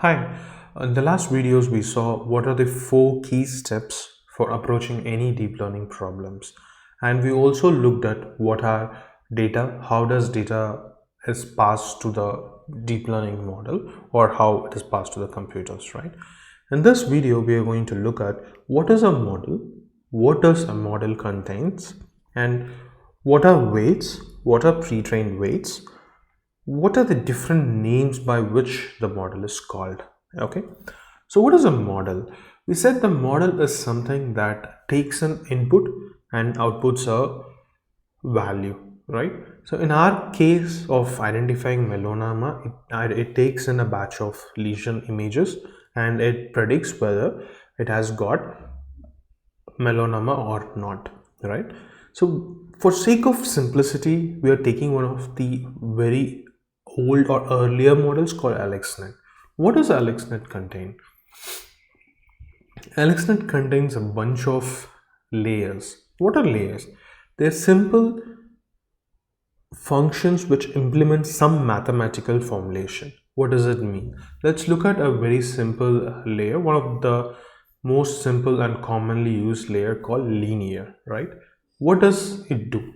Hi, in the last videos we saw what are the four key steps for approaching any deep learning problems, and we also looked at what are data, how does data is passed to the deep learning model or how it is passed to the computers, right? In this video we are going to look at what is a model, what does a model contains, and what are weights, what are pre-trained weights, what are the different names by which the model is called. Okay, so what is a model? We said the model is something that takes an input and outputs a value, right? So in our case of identifying melanoma, it takes in a batch of lesion images and it predicts whether it has got melanoma or not, right? So for sake of simplicity, we are taking one of the very old or earlier models called AlexNet. What does AlexNet contain? AlexNet contains a bunch of layers. What are layers? They're simple functions which implement some mathematical formulation. What does it mean? Let's look at a very simple layer, one of the most simple and commonly used layer called linear, right? What does it do?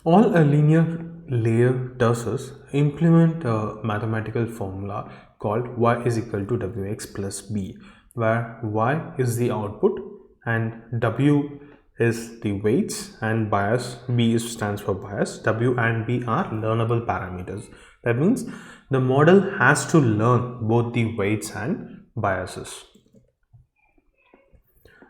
All a linear layer does is implement a mathematical formula called y is equal to wx plus b, where y is the output and w is the weights and bias. B stands for bias. W and b are learnable parameters. That means the model has to learn both the weights and biases.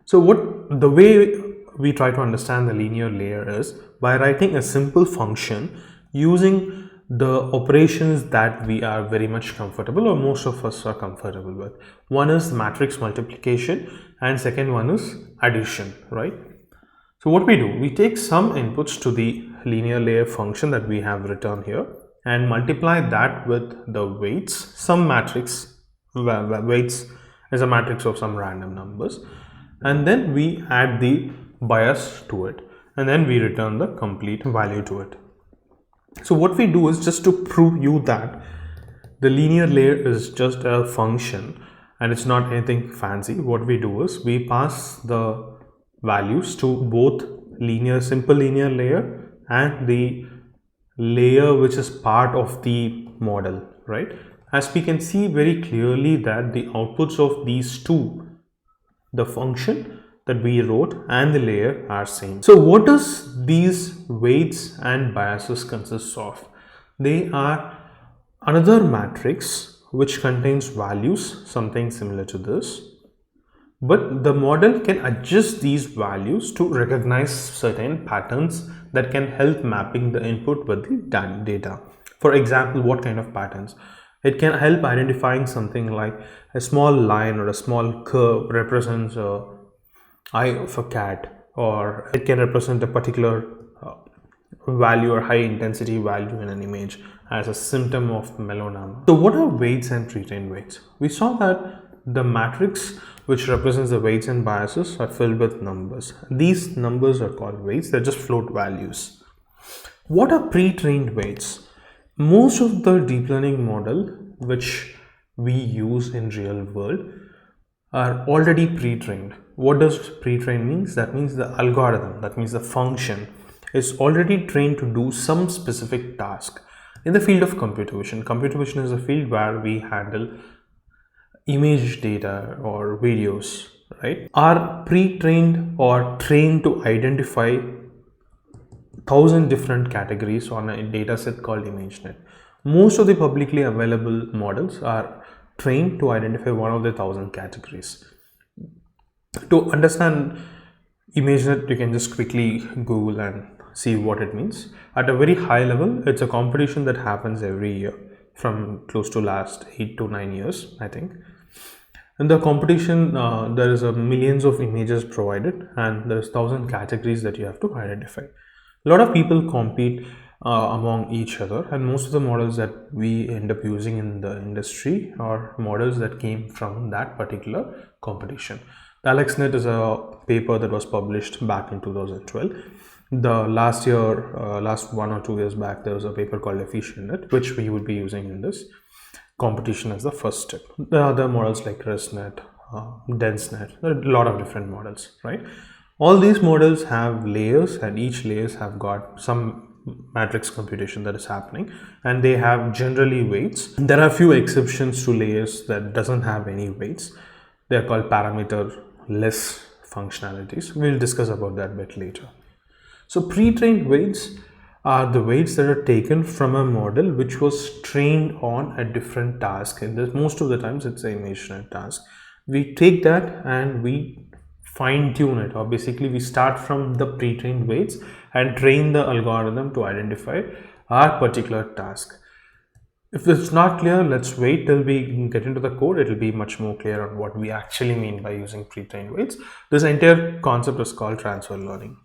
So what the way we try to understand the linear layer is by writing a simple function using the operations that we are very much comfortable or most of us are comfortable with. One is matrix multiplication and second one is addition, right? So what we do, we take some inputs to the linear layer function that we have written here and multiply that with the weights, some matrix, weights is a matrix of some random numbers, and then we add the bias to it and then we return the complete value to it. So what we do is just to prove you that the linear layer is just a function and it's not anything fancy. What we do is we pass the values to both simple linear layer and the layer which is part of the model, right? As we can see very clearly that the outputs of these two, the function that we wrote and the layer, are same. So what does these weights and biases consist of? They are another matrix which contains values, something similar to this, but the model can adjust these values to recognize certain patterns that can help mapping the input with the data. For example, what kind of patterns? It can help identifying something like a small line or a small curve represents a eye of a cat, or it can represent a particular value or high intensity value in an image as a symptom of melanoma. So what are weights and pre-trained weights? We saw that the matrix which represents the weights and biases are filled with numbers. These numbers are called weights, they're just float values. What are pre-trained weights? Most of the deep learning model which we use in real world are already pre-trained. What does pre-trained means? That means the algorithm, that means the function is already trained to do some specific task. In the field of computer vision, computer vision is a field where we handle image data or videos, right, are pre-trained or trained to identify 1,000 different categories on a data set called ImageNet. Most of the publicly available models are trained to identify one of the 1,000 categories. To understand ImageNet, you can just quickly Google and see what it means. At a very high level, it's a competition that happens every year from close to last 8 to 9 years, I think. In the competition, there is millions of images provided and there's 1,000 categories that you have to identify. A lot of people compete among each other, and most of the models that we end up using in the industry are models that came from that particular competition. The AlexNet is a paper that was published back in 2012. The last 1 or 2 years back, there was a paper called EfficientNet, which we would be using in this. competition as the first step. There are other models like ResNet, DenseNet, there are a lot of different models, right? All these models have layers, and each layers have got some matrix computation that is happening, and they have generally weights. There are a few exceptions to layers that doesn't have any weights. They are called parameter less functionalities. We'll discuss about that a bit later. So pre-trained weights are the weights that are taken from a model which was trained on a different task. And most of the times it's an ImageNet task. We take that and we fine tune it, or basically we start from the pre-trained weights and train the algorithm to identify our particular task. If it's not clear, let's wait till we get into the code. It will be much more clear on what we actually mean by using pre-trained weights. This entire concept is called transfer learning.